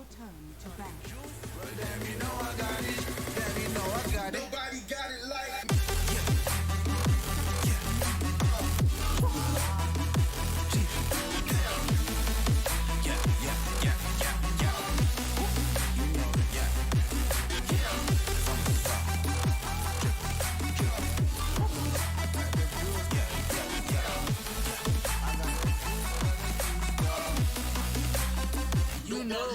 Your turn to bat. Well, damn, you know I got it. Damn, you know I got it. Nobody got it like me. You know.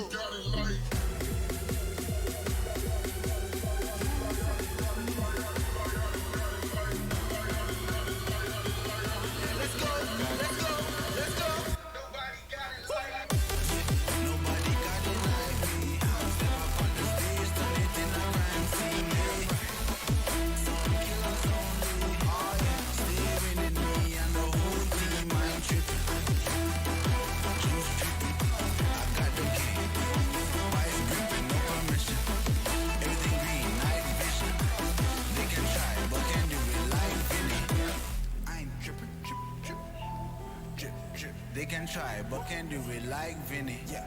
They can try, but can't do it like Vinny. Yeah,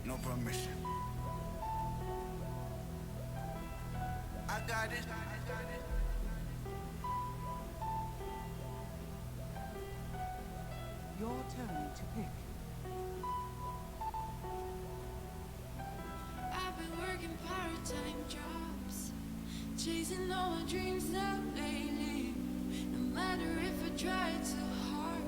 no permission. I got it. Your turn to pick. I've been working part-time jobs, chasing all my dreams out lately. No matter if I try too hard,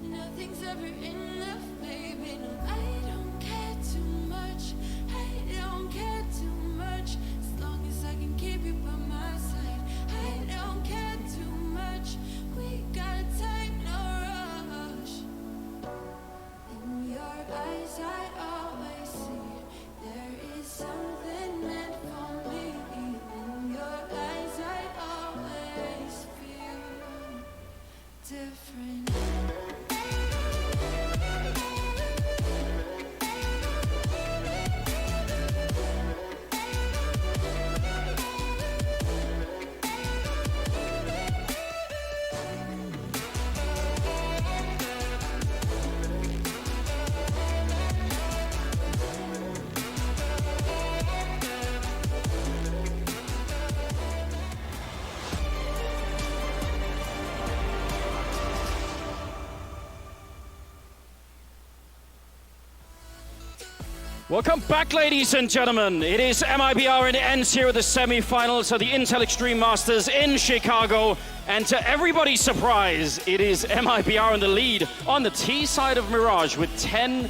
nothing's ever enough, baby. No, I don't care too much. I don't care too much. As long as I can keep you by my side, I don't care too much. We got time, no rush. In your eyes, I always see there is something meant for me. In your eyes, I always feel different. Welcome back, ladies and gentlemen. It is MIBR and it ends here with the semi-finals of the Intel Extreme Masters in Chicago. And to everybody's surprise, it is MIBR in the lead on the T side of Mirage with 10-5.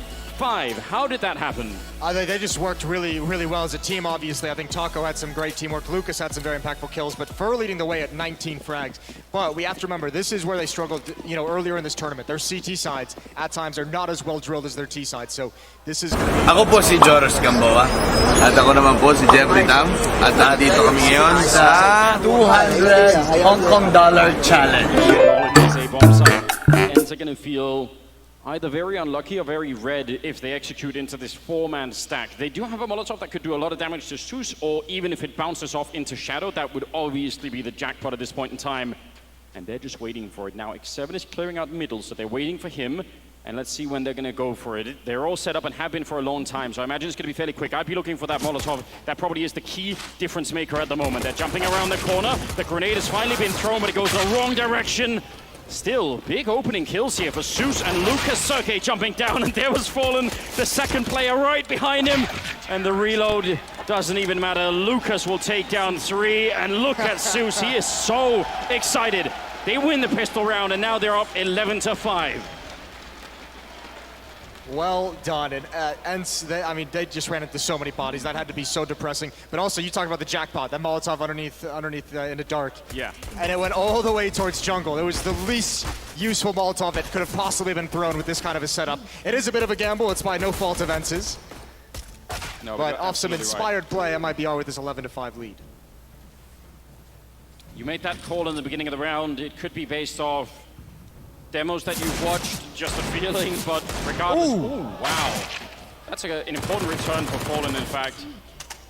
How did that happen? They just worked really, really well as a team, obviously. I think Taco had some great teamwork. Lucas had some very impactful kills, but Fur leading the way at 19 frags. But we have to remember, this is where they struggled, earlier in this tournament. Their CT sides, at times, are not as well drilled as their T sides. So this is... Ako po si Joros Gamboa. At ako naman po si Jeffrey Tam. At nandito kami ngayon sa $200 Hong Kong challenge. Ends are going to feel either very unlucky or very red if they execute into this four-man stack. They do have a Molotov that could do a lot of damage to Zeus, or even if it bounces off into Shadow, that would obviously be the jackpot at this point in time. And they're just waiting for it. Now, X7 is clearing out middle, so they're waiting for him. And let's see when they're going to go for it. They're all set up and have been for a long time, so I imagine it's going to be fairly quick. I'd be looking for that Molotov. That probably is the key difference maker at the moment. They're jumping around the corner. The grenade has finally been thrown, but it goes the wrong direction. Still, big opening kills here for Zeus and Lucas. Sergey jumping down, and there was Fallen, the second player right behind him. And the reload doesn't even matter. Lucas will take down 3, and look at Zeus. He is so excited. They win the pistol round, and now they're up 11-5. Well done, and they just ran into so many bodies. That had to be so depressing. But also, you talk about the jackpot, that Molotov underneath in the dark. Yeah. And it went all the way towards jungle. It was the least useful Molotov that could have possibly been thrown with this kind of a setup. It is a bit of a gamble. It's by no fault of Ence's. No, but off some inspired play, MIBR with this 11-5 lead. You made that call in the beginning of the round. It could be based off demos that you've watched, just a feeling, but regardless... Ooh, wow. That's an important return for Fallen, in fact.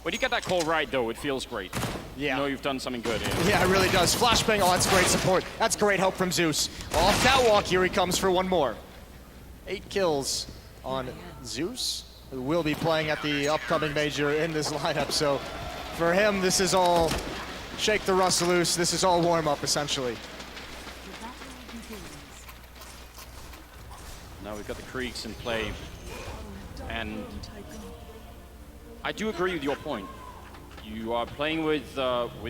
When you get that call right, though, it feels great. Yeah. You know you've done something good here. Yeah, it really does. Flashbang, oh, that's great support. That's great help from Zeus. Off catwalk, here he comes for one more. 8 kills on Zeus. who will be playing at the upcoming major in this lineup. So for him, this is all shake the rust loose. This is all warm-up, essentially. The battle begins. Now we've got the Kriegs in play. And I do agree with your point. You are playing with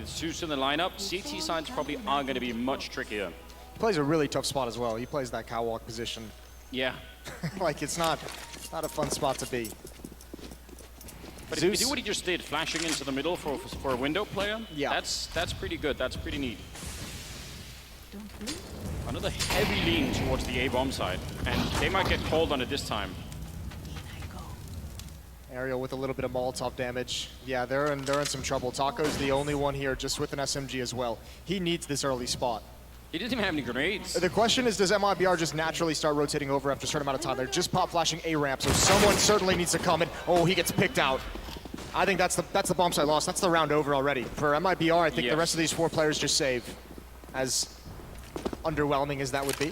Zeus in the lineup. CT sides probably are going to be much trickier. He plays a really tough spot as well. He plays that catwalk position. Yeah. Like, it's not a fun spot to be. But if you do what he just did, flashing into the middle for a window player, yeah, that's pretty good. That's pretty neat. Don't blink. Another heavy lean towards the A-bomb side, and they might get called on it this time. In I go. Ariel with a little bit of Molotov damage. Yeah, they're in some trouble. Taco's the only one here, just with an SMG as well. He needs this early spot. He didn't even have any grenades. The question is, does MIBR just naturally start rotating over after a certain amount of time? They're just pop flashing A ramp, so someone certainly needs to come in. Oh, he gets picked out. I think that's the bomb site loss. That's the round over already. For MIBR, I think the rest of these 4 players just save. As underwhelming as that would be.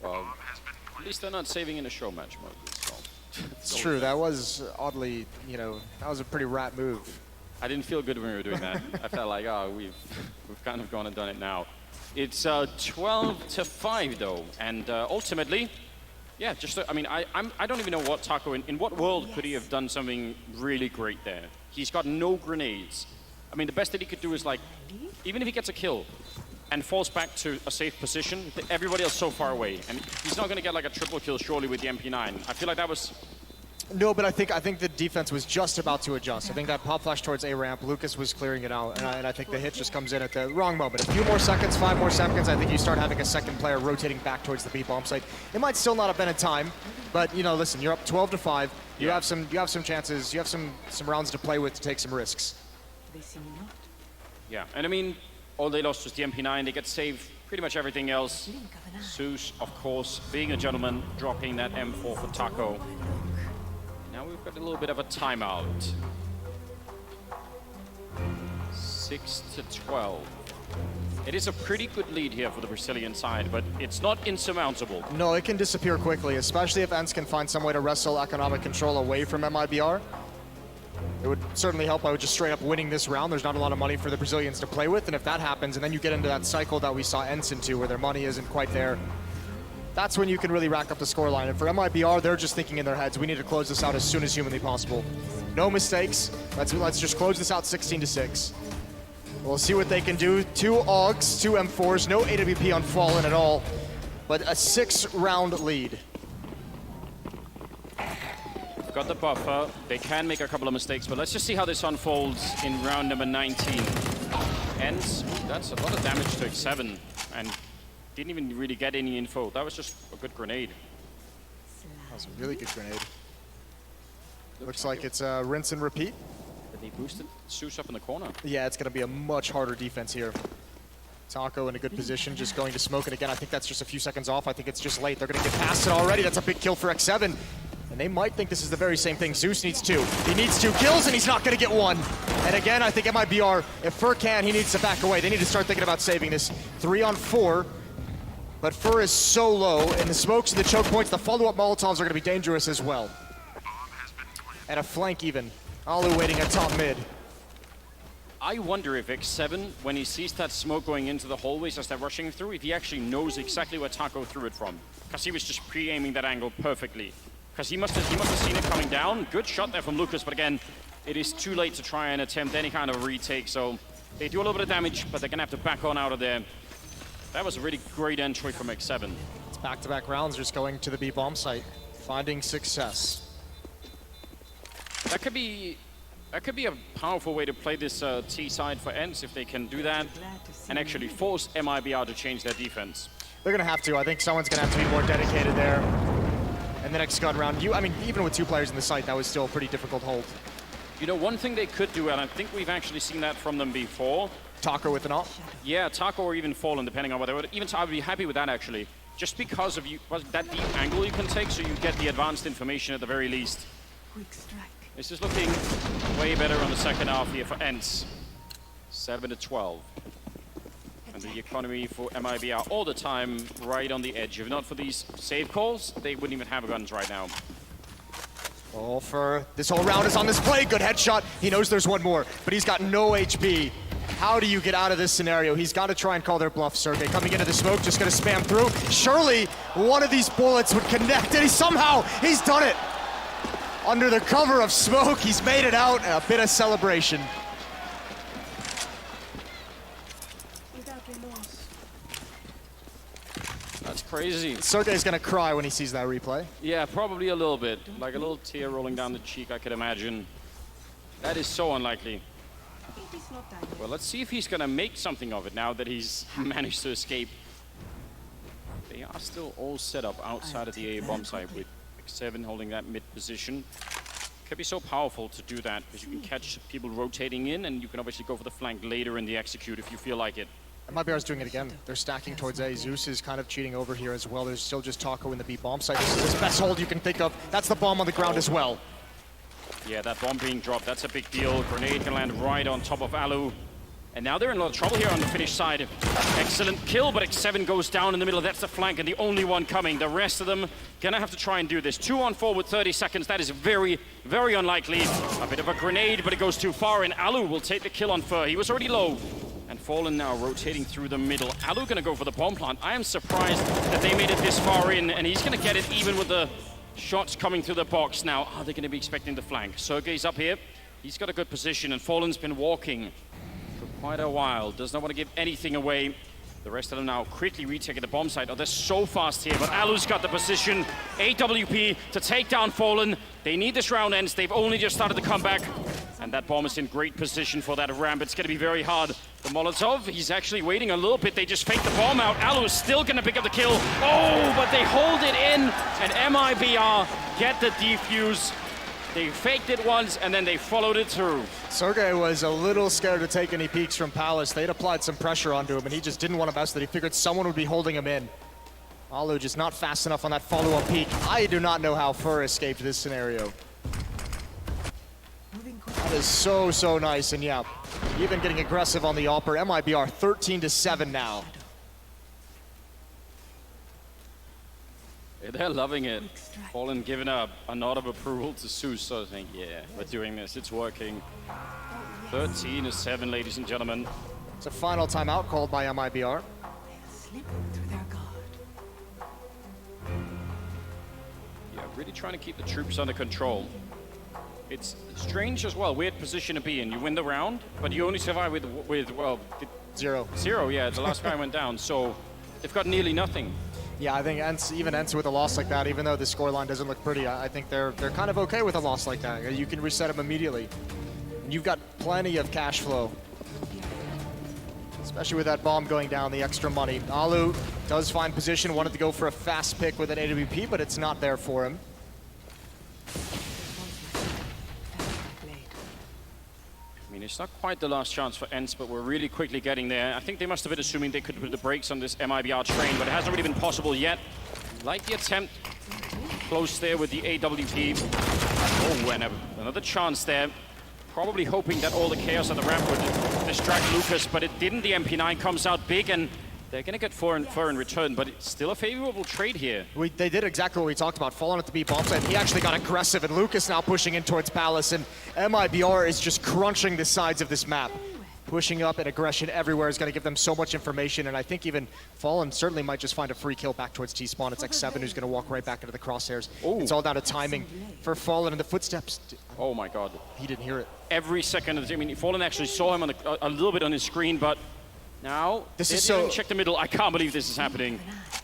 Well, at least they're not saving in a show match mode. So. It's true. That was oddly, you know, that was a pretty rat move. I didn't feel good when we were doing that. I felt like, oh, we've kind of gone and done it now. It's 12-5 though, and ultimately, yeah, just I mean, I don't even know what Taco in what world could he have done something really great there. He's got no grenades. I mean, the best that he could do is like, even if he gets a kill and falls back to a safe position, everybody else so far away, and he's not going to get like a triple kill surely with the MP9. I feel like that was. No, but I think the defense was just about to adjust. I think that pop flash towards A ramp, Lucas was clearing it out, and I think the hit just comes in at the wrong moment. A few more seconds, 5 more seconds, I think you start having a second player rotating back towards the B bomb site. It might still not have been in time, but you know, listen, you're up 12-5. You have some chances. You have some rounds to play with to take some risks. They see me not. Yeah, and I mean, all they lost was the MP9. They get saved pretty much everything else. Blink of an eye. Zeus, of course, being a gentleman, dropping that M4 for Taco. Now we've got a little bit of a timeout. 6-12. It is a pretty good lead here for the Brazilian side, but it's not insurmountable. No, it can disappear quickly, especially if ENCE can find some way to wrestle economic control away from MIBR. It would certainly help by just straight up winning this round. There's not a lot of money for the Brazilians to play with, and if that happens, and then you get into that cycle that we saw ENCE into, where their money isn't quite there, that's when you can really rack up the scoreline. And for MIBR, they're just thinking in their heads, we need to close this out as soon as humanly possible. No mistakes. Let's just close this out 16-6. We'll see what they can do. 2 AUGs, 2 M4s, no AWP on Fallen at all, but a 6-round lead. Got the buffer. They can make a couple of mistakes, but let's just see how this unfolds in round number 19. Ends. That's a lot of damage to X7, and didn't even really get any info. That was just a good grenade. That was a really good grenade. Looks like it's a rinse and repeat. They boosted Zeus up in the corner. Yeah, it's going to be a much harder defense here. Taco in a good position, just going to smoke it again. I think that's just a few seconds off. I think it's just late. They're going to get past it already. That's a big kill for X7. And they might think this is the very same thing. Zeus needs 2. He needs 2 kills, and he's not going to get 1. And again, I think MIBR, if Fur can, he needs to back away. They need to start thinking about saving this. 3 on 4. But Fur is so low, and the smokes and the choke points, the follow-up Molotovs are going to be dangerous as well. And a flank even. Alu waiting at top mid. I wonder if X7, when he sees that smoke going into the hallways as they're rushing through, if he actually knows exactly where Taco threw it from. Because he was just pre-aiming that angle perfectly. Because he must have seen it coming down. Good shot there from Lucas, but again, it is too late to try and attempt any kind of retake. So they do a little bit of damage, but they're going to have to back on out of there. That was a really great entry from X7. It's back-to-back rounds just going to the B bomb site, finding success. That could be a powerful way to play this T side for ENCE if they can do that and actually force MIBR to change their defense. They're going to have to. I think someone's going to have to be more dedicated there. And the next gun round, I mean, even with 2 players in the site, that was still a pretty difficult hold. You know, one thing they could do, and I think we've actually seen that from them before. Taco with an ult. Yeah, Taco or even Fallen, depending on what they would. Even I would be happy with that, actually. Just because of that deep angle you can take, so you get the advanced information at the very least. Quick strike. This is looking way better on the second half here for ENCE. 7-12. And And the economy for MIBR all the time right on the edge. If not for these save calls, they wouldn't even have guns right now. All for this whole round is on display. Good headshot. He knows there's one more, but he's got no HP. How do you get out of this scenario? He's got to try and call their bluff. Sergey coming into the smoke, just going to spam through. Surely one of these bullets would connect, and he's done it. Under the cover of smoke, he's made it out. A bit of celebration. Without remorse. That's crazy. Sergey's going to cry when he sees that replay. Yeah, probably a little bit. Like a little tear rolling down the cheek, I could imagine. That is so unlikely. It is not time. Well, let's see if he's gonna make something of it now that he's managed to escape. They are still all set up outside of the A bomb site with X7 holding that mid position. Could be so powerful to do that because you can catch people rotating in, and you can obviously go for the flank later in the execute if you feel like it. MIBR's doing it again. They're stacking towards A. Zeus is kind of cheating over here as well. There's still just Taco in the B bomb site. This is the best hold you can think of. That's the bomb on the ground as well. Yeah, that bomb being dropped, that's a big deal. Grenade can land right on top of Alu. And now they're in a lot of trouble here on the Finnish side. Excellent kill, but X7 goes down in the middle. That's the flank and the only one coming. The rest of them gonna have to try and do this. 2-on-4 with 30 seconds. That is very, very unlikely. A bit of a grenade, but it goes too far, and Alu will take the kill on Fur. He was already low. And Fallen now rotating through the middle. Alu gonna go for the bomb plant. I am surprised that they made it this far in, and he's gonna get it even with the shots coming through the box. Now, are they going to be expecting the flank? Sergey's up here. He's got a good position, and Fallen's been walking for quite a while. Does not want to give anything away. The rest of them now quickly retaking the bomb site. Oh, they're so fast here, but Alu's got the position. AWP to take down Fallen. They need this round ends. They've only just started to come back. And that bomb is in great position for that ramp. It's going to be very hard. The Molotov, he's actually waiting a little bit. They just faked the bomb out. Alu is still going to pick up the kill. Oh, but they hold it in. And MIBR get the defuse. They faked it once, and then they followed it through. Sergey was a little scared to take any peeks from Palace. They'd applied some pressure onto him, and he just didn't want to mess with it. He figured someone would be holding him in. Alu just not fast enough on that follow-up peek. I do not know how Fur escaped this scenario. That is so, so nice, and yeah, even getting aggressive on the Opper. MIBR 13-7 now. They're loving it. Fallen giving a nod of approval to Zeus, so I think, yeah, we're doing this, it's working. 13-7, ladies and gentlemen. It's a final timeout called by MIBR. Slip through their guard. Yeah, really trying to keep the troops under control. It's strange as well, weird position to be in. You win the round, but you only survive with well, Zero. Zero, yeah, the last guy went down, so they've got nearly nothing. Yeah, I think even Ents with a loss like that, even though the scoreline doesn't look pretty, I think they're kind of okay with a loss like that. You can reset them immediately. And you've got plenty of cash flow. Especially with that bomb going down, the extra money. Alu does find position, wanted to go for a fast pick with an AWP, but it's not there for him. I mean, it's not quite the last chance for Ents, but we're really quickly getting there. I think they must have been assuming they could put the brakes on this MIBR train, but it hasn't really been possible yet. Like the attempt, close there with the AWP. Oh, and another chance there. Probably hoping that all the chaos on the ramp would distract Lucas, but it didn't. The MP9 comes out big, and they're going to get Fur in return, but it's still a favorable trade here. They did exactly what we talked about, falling at the B bomb site. He actually got aggressive, and Lucas now pushing in towards Palace, and MIBR is just crunching the sides of this map. Pushing up and aggression everywhere is going to give them so much information, and I think even Fallen certainly might just find a free kill back towards T-spawn. It's X7 who's going to walk right back into the crosshairs. Ooh. It's all down to timing for Fallen and the footsteps. Oh my God. He didn't hear it. Every second, I mean, Fallen actually saw him on a little bit on his screen, but now, This is so- check the middle. I can't believe this is happening.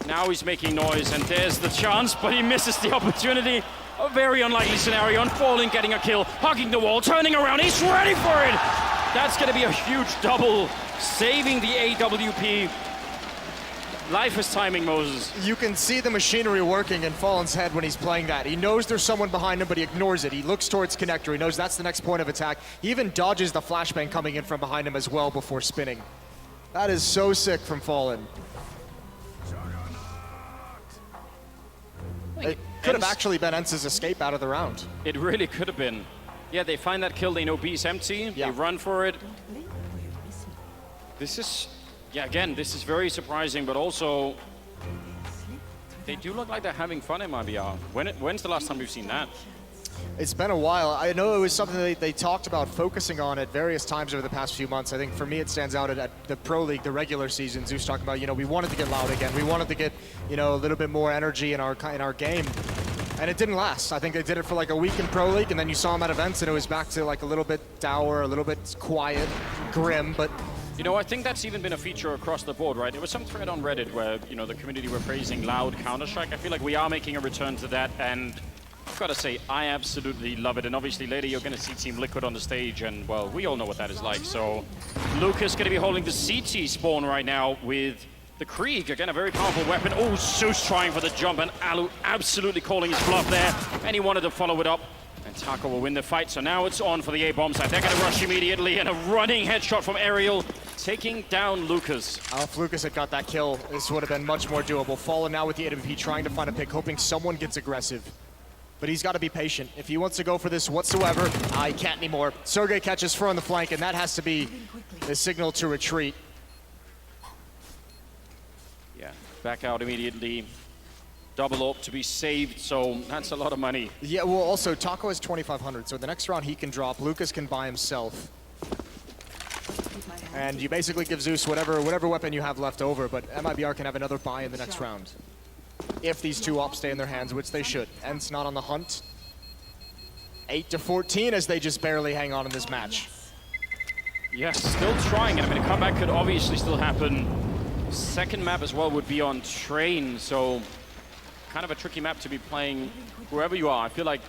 Now he's making noise, and there's the chance, but he misses the opportunity. A very unlikely scenario, and Fallen getting a kill, hugging the wall, turning around, he's ready for it! That's gonna be a huge double, saving the AWP. Life is timing, Moses. You can see the machinery working in Fallen's head when he's playing that. He knows there's someone behind him, but he ignores it. He looks towards connector. He knows that's the next point of attack. He even dodges the flashbang coming in from behind him as well before spinning. That is so sick from Fallen. It could have actually been Ents' escape out of the round. It really could have been. Yeah, they find that kill, they know B's empty, Yeah. they run for it. Blink or you'll miss me. This is Yeah, again, this is very surprising, but also they do look like they're having fun in MIBR. When's the last time we've seen that? It's been a while. I know it was something they talked about focusing on at various times over the past few months. I think for me it stands out at the Pro League, the regular season. Zeus talking about, we wanted to get loud again. We wanted to get, a little bit more energy in our game. And it didn't last. I think they did it for like a week in Pro League, and then you saw them at events, and it was back to like a little bit dour, a little bit quiet, grim, but... I think that's even been a feature across the board, right? There was some thread on Reddit where, the community were praising loud Counter-Strike. I feel like we are making a return to that, and I've got to say, I absolutely love it. And obviously later you're going to see Team Liquid on the stage, and well, we all know what that is like. So Lucas going to be holding the CT spawn right now with the Krieg. Again, a very powerful weapon. Oh, Zeus trying for the jump, and Alu absolutely calling his bluff there. And he wanted to follow it up. And Taco will win the fight, so now it's on for the A-bomb side. They're going to rush immediately, and a running headshot from Aerial, taking down Lucas. If Lucas had got that kill, this would have been much more doable. Fallen now with the AWP, trying to find a pick, hoping someone gets aggressive. But he's got to be patient. If he wants to go for this whatsoever, he can't anymore. Sergey catches Fur on the flank, and that has to be the signal to retreat. Yeah, back out immediately. Double AWP to be saved, so that's a lot of money. Yeah, well, also, Taco has 2,500, so the next round he can drop. Lucas can buy himself. And you basically give Zeus whatever weapon you have left over, but MIBR can have another buy in the next round. If these two ops stay in their hands, which they should. Ent's not on the hunt. 8-14 as they just barely hang on in this match. Yes, still trying, and I mean, a comeback could obviously still happen. Second map as well would be on Train, so kind of a tricky map to be playing wherever you are. I feel like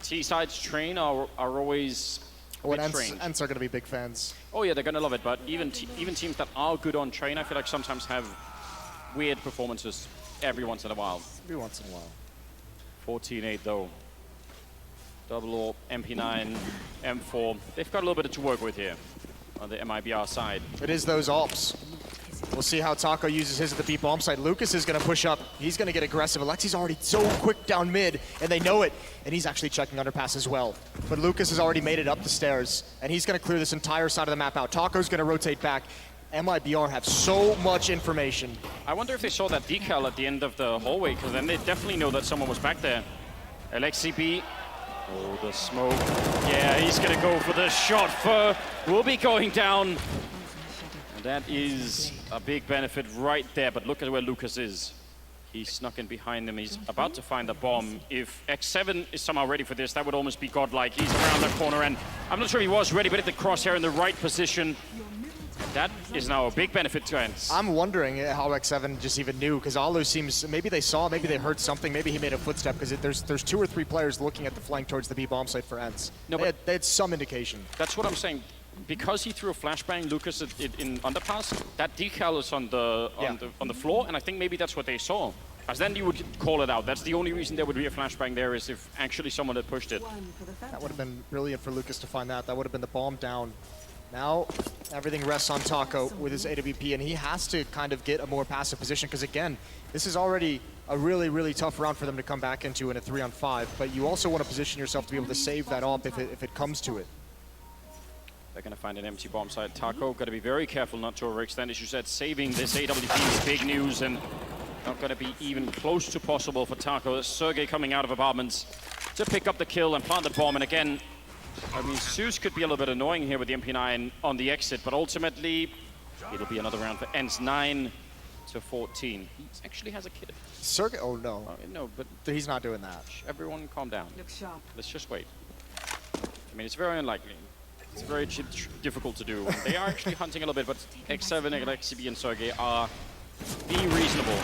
T-sides Train are always Ents are going to be big fans. Oh yeah, they're going to love it, but even teams that are good on Train, I feel like sometimes have weird performances every once in a while. Every once in a while. 14-8 though. Double AWP, MP9, M4. They've got a little bit to work with here on the MIBR side. It is those AWPs. We'll see how Taco uses his at the B bomb side. Lucas is going to push up. He's going to get aggressive. Alexi's already so quick down mid, and they know it. And he's actually checking underpass as well. But Lucas has already made it up the stairs, and he's going to clear this entire side of the map out. Taco's going to rotate back. MIBR have so much information. I wonder if they saw that decal at the end of the hallway, because then they definitely know that someone was back there. Alexi B. Oh, the smoke. Yeah, he's going to go for the shot. Fur will be going down. And that is a big benefit right there, but look at where Lucas is. He snuck in behind him. He's about to find the bomb. If X7 is somehow ready for this, that would almost be godlike. He's around the corner, and I'm not sure he was ready, but at the crosshair in the right position. That is now a big benefit to Ents. I'm wondering how X7 just even knew, because Alu seems, maybe they saw, maybe they heard something, maybe he made a footstep, because there's 2 or 3 players looking at the flank towards the B bomb site for Ents. No, they had some indication. That's what I'm saying. Because he threw a flashbang, Lucas, in underpass, that decal is on the floor, and I think maybe that's what they saw. As then you would call it out. That's the only reason there would be a flashbang there, is if actually someone had pushed it. That would have been brilliant for Lucas to find that. That would have been the bomb down. Now everything rests on Taco with his AWP, and he has to kind of get a more passive position, because again, this is already a really, really tough round for them to come back into in a 3-on-5, but you also want to position yourself to be able to save that AWP if it comes to it. They're going to find an empty bomb site. Taco got to be very careful not to overextend. As you said, saving this AWP is big news, and not going to be even close to possible for Taco. Sergey coming out of apartments to pick up the kill and plant the bomb. And again, I mean, Zeus could be a little bit annoying here with the MP9 on the exit, but ultimately, it'll be another round for Ents. 9-14. He actually has a kid. Sergey? Oh, no. No, but he's not doing that. Everyone calm down. Look sharp. Let's just wait. I mean, it's very unlikely. It's very difficult to do. They are actually hunting a little bit, but X7, XCB, and Sergey are being reasonable.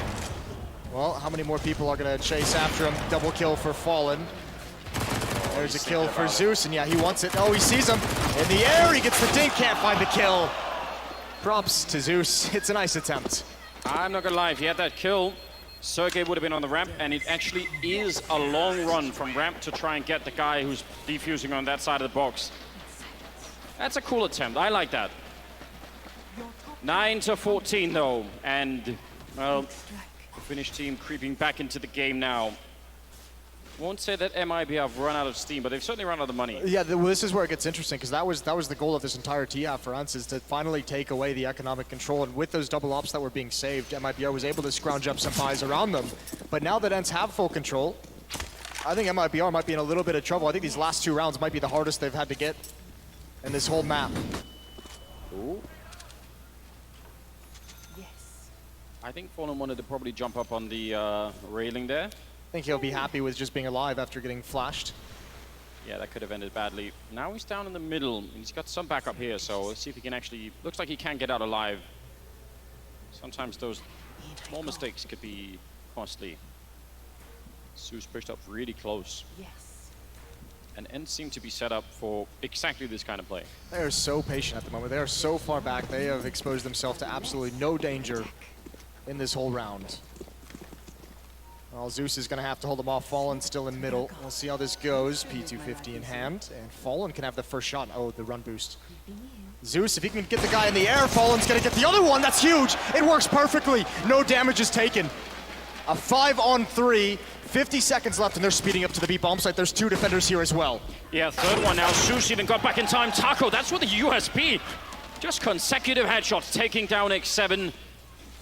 Well, how many more people are going to chase after him? Double kill for Fallen. There's a kill for Zeus, and yeah, he wants it. Oh, he sees him in the air. He gets the dink, can't find the kill. Props to Zeus. It's a nice attempt. I'm not going to lie, if he had that kill, Sergey would have been on the ramp, and it actually is a long run from ramp to try and get the guy who's defusing on that side of the box. That's a cool attempt. I like that. 9-14 though, and well, the Finnish team creeping back into the game now. Won't say that MIB have run out of steam, but they've certainly run out of money. Yeah, well, this is where it gets interesting, because that was the goal of this entire TF for ENCE, is to finally take away the economic control. And with those double ops that were being saved, MIBR was able to scrounge up some buys around them. But now that ENCE have full control, I think MIBR might be in a little bit of trouble. I think these last 2 rounds might be the hardest they've had to get in this whole map. Ooh. Yes. I think Fallen wanted to probably jump up on the railing there. I think he'll be happy with just being alive after getting flashed. Yeah, that could have ended badly. Now he's down in the middle. He's got some backup here, so let's see if he can actually... Looks like he can get out alive. Sometimes those small mistakes could be costly. Zeus pushed up really close. Yes. And ENCE seem to be set up for exactly this kind of play. They are so patient at the moment. They are so far back. They have exposed themselves to absolutely no danger in this whole round. Well, Zeus is going to have to hold them off. Fallen still in middle. We'll see how this goes. P250 in hand. And Fallen can have the first shot. Oh, the run boost. Zeus, if he can get the guy in the air, Fallen's going to get the other one. That's huge. It works perfectly. No damage is taken. A 5-on-3. 50 seconds left, and they're speeding up to the B bomb site. There's 2 defenders here as well. Yeah, third one now. Zeus even got back in time. Taco, that's with the USP. Just consecutive headshots taking down X7.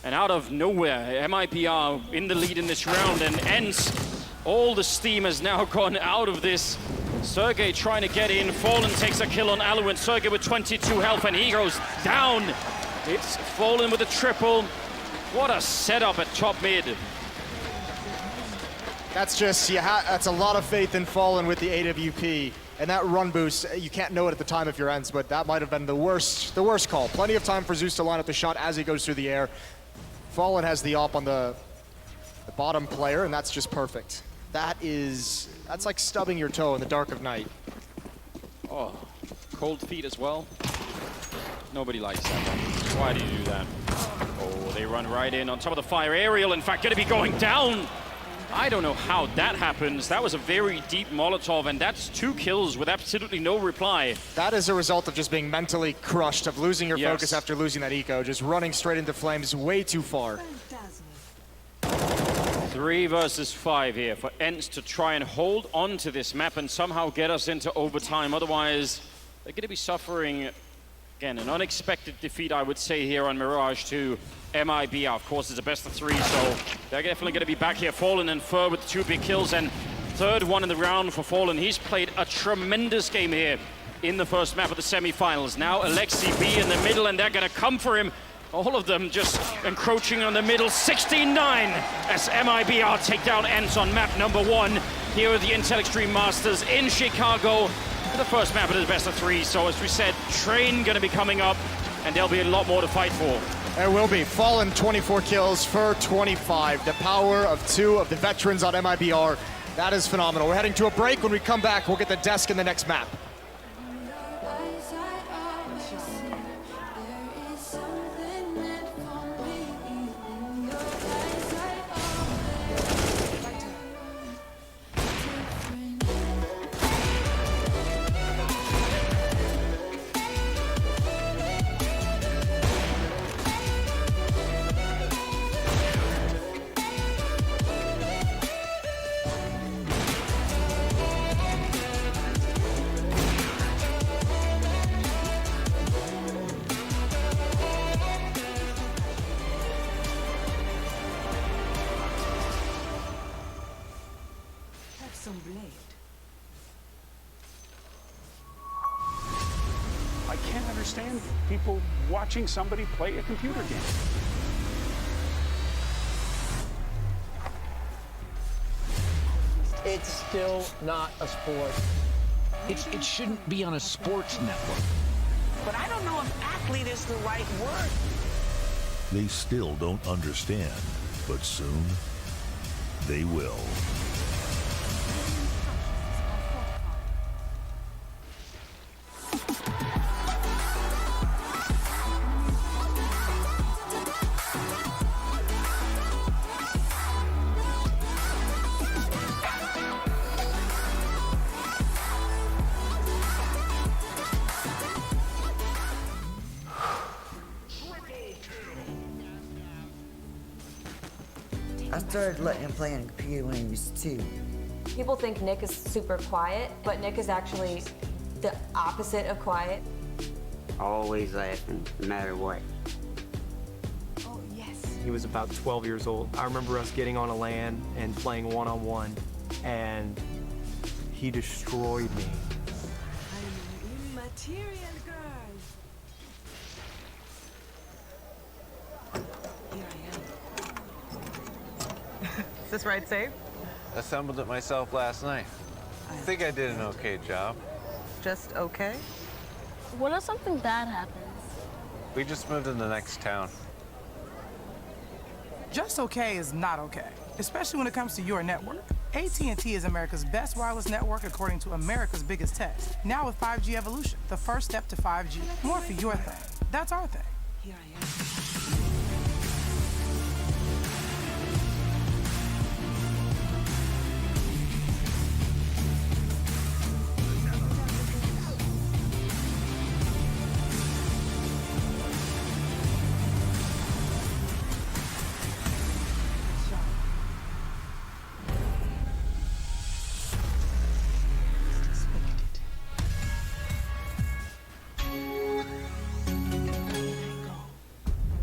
And out of nowhere, MIBR in the lead in this round, and ENCE, all the steam has now gone out of this. Sergey trying to get in. Fallen takes a kill on Aluin. Sergey with 22 health, and he goes down. It's Fallen with a triple. What a setup at top mid. That's just, that's a lot of faith in Fallen with the AWP. And that run boost, you can't know it at the time if you're ENCE, but that might have been the worst call. Plenty of time for Zeus to line up the shot as he goes through the air. Fallen has the op on the bottom player, and that's just perfect. That's like stubbing your toe in the dark of night. Oh, cold feet as well. Nobody likes that. Why do you do that? Oh, they run right in on top of the fire. Aerial, in fact, going to be going down. I don't know how that happens. That was a very deep Molotov, and that's 2 kills with absolutely no reply. That is a result of just being mentally crushed, of losing your focus after losing that eco, just running straight into flames way too far. 3 versus 5 here for ENCE to try and hold on to this map and somehow get us into overtime. Otherwise, they're going to be suffering, again, an unexpected defeat, I would say, here on Mirage to MIBR. Of course, it's a best of 3, so they're definitely going to be back here. Fallen and Fur with 2 big kills, and third one in the round for Fallen. He's played a tremendous game here in the first map of the semifinals. Now Alexi B in the middle, and they're going to come for him. All of them just encroaching on the middle. 16-9 as MIBR take down ENCE on map number 1 here at the Intel Extreme Masters in Chicago. The first map of the best of 3, so as we said, Train going to be coming up, and there'll be a lot more to fight for. There will be. Fallen 24 kills, Fur 25. The power of 2 of the veterans on MIBR. That is phenomenal. We're heading to a break. When we come back, we'll get the desk in the next map. Some blade. I can't understand people watching somebody play a computer game. It's still not a sport. It shouldn't be on a sports network. But I don't know if athlete is the right word. They still don't understand, but soon they will. I started letting him play on the computer when he was 2. People think Nick is super quiet, but Nick is actually the opposite of quiet. Always laughing, no matter what. Oh, yes. He was about 12 years old. I remember us getting on a LAN and playing one-on-one, and he destroyed me. I'm an immaterial girl. Here I am. Is this ride safe? Assembled it myself last night. I think I did an okay job. Just okay? What if something bad happens? We just moved in the next town. Just okay is not okay, especially when it comes to your network. AT&T is America's best wireless network according to America's biggest test. Now with 5G Evolution, the first step to 5G. More for your thing. That's our thing. Here I am.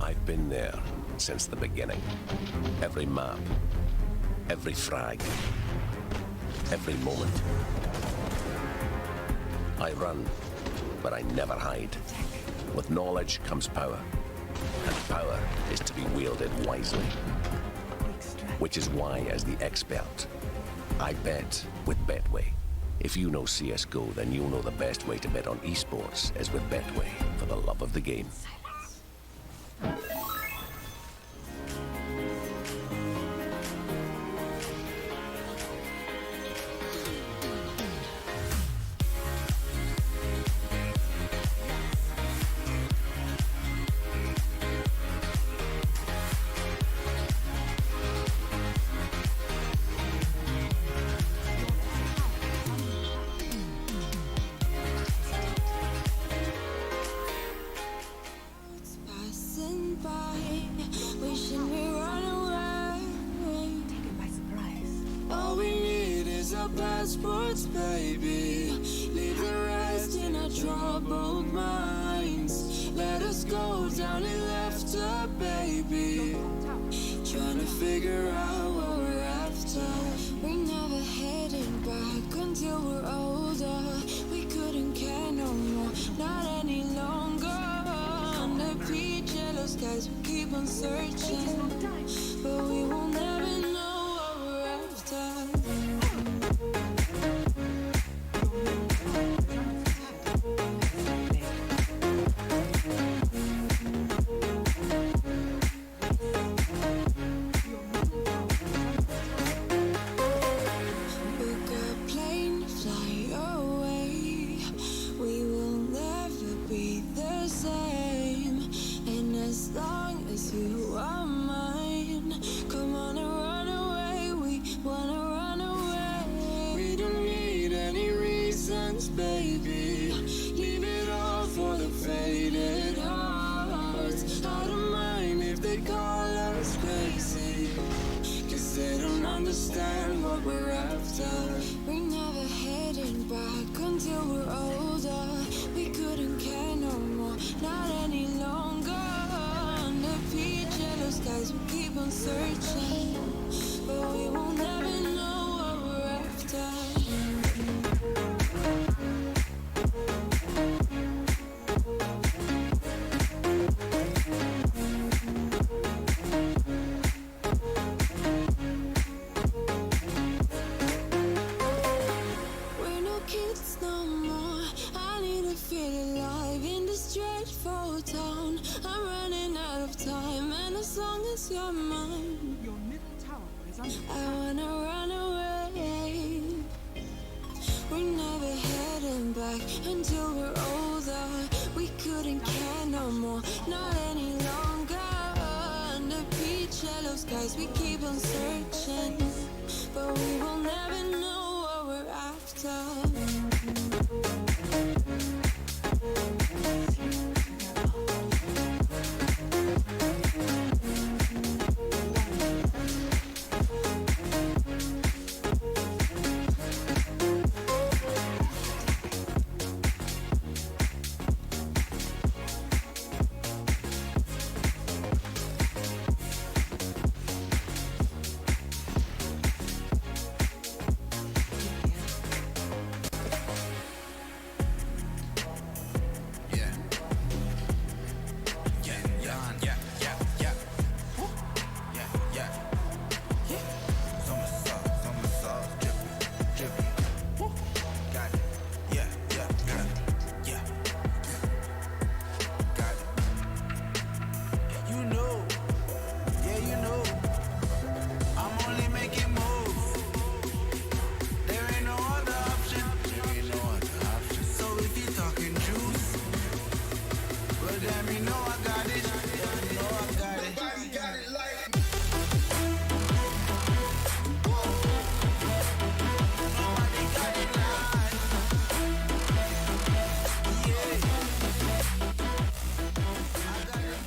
I've been there since the beginning. Every map, every frag, every moment. I run, but I never hide. With knowledge comes power, and power is to be wielded wisely. Which is why, as the expert, I bet with Betway. If you know CSGO, then you'll know the best way to bet on esports is with Betway, for the love of the game. Passing by, wishing we run away. Taken by surprise. All we need is our passports, baby. Leave the rest in our troubled minds. Let us go down in laughter, baby. Trying to figure out what we're after. We're never heading back until we're older. We couldn't care no more, not any longer. Under peach yellow skies, we keep on searching, but we will never know what we're after. Book a plane, fly away. We will never be the same. And as long as you are mine, come on and run away. We wanna run away. We don't need any reasons, baby. Leave it all for the faded hearts. I don't mind if they call us crazy, 'cause they don't understand what we're after. We're never heading back until we're older. We couldn't care no more, not any longer. Under peach yellow skies, we keep on searching, but we will never know what we're after. We're no kids no more. I need to feel alive in this dreadful town. I'm running out of time, and as long as you're mine, Your middle tower is under I wanna run away. We're never heading back until we're older. We couldn't care no more, not any longer. Under peach yellow skies, we keep on searching, but we will never know what we're after.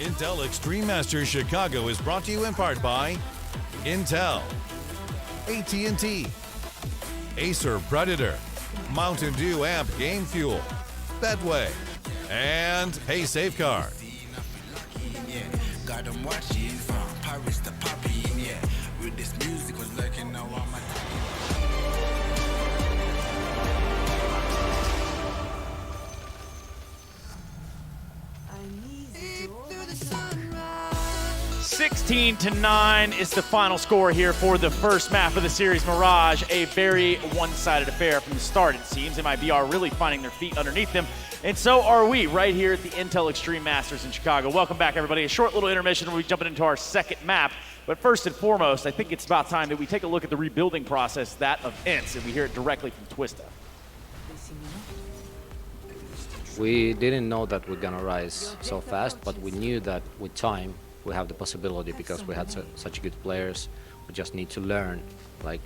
Intel Extreme Masters Chicago is brought to you in part by Intel, AT&T, Acer Predator, Mountain Dew Amp Game Fuel, Betway, and Hey Safeguard. Got them watching from Paris to Poppy, yeah. With this music was lurking now on my 16-9 is the final score here for the first map of the series. Mirage, a very one-sided affair from the start, it seems. MIBR really finding their feet underneath them, and so are we right here at the Intel Extreme Masters in Chicago. Welcome back, everybody. A short little intermission where we jumping into our second map. But first and foremost, I think it's about time that we take a look at the rebuilding process, that of ENCE, and we hear it directly from Twista. We didn't know that we're gonna rise so fast, but we knew that with time we have the possibility because we had such good players. We just need to learn like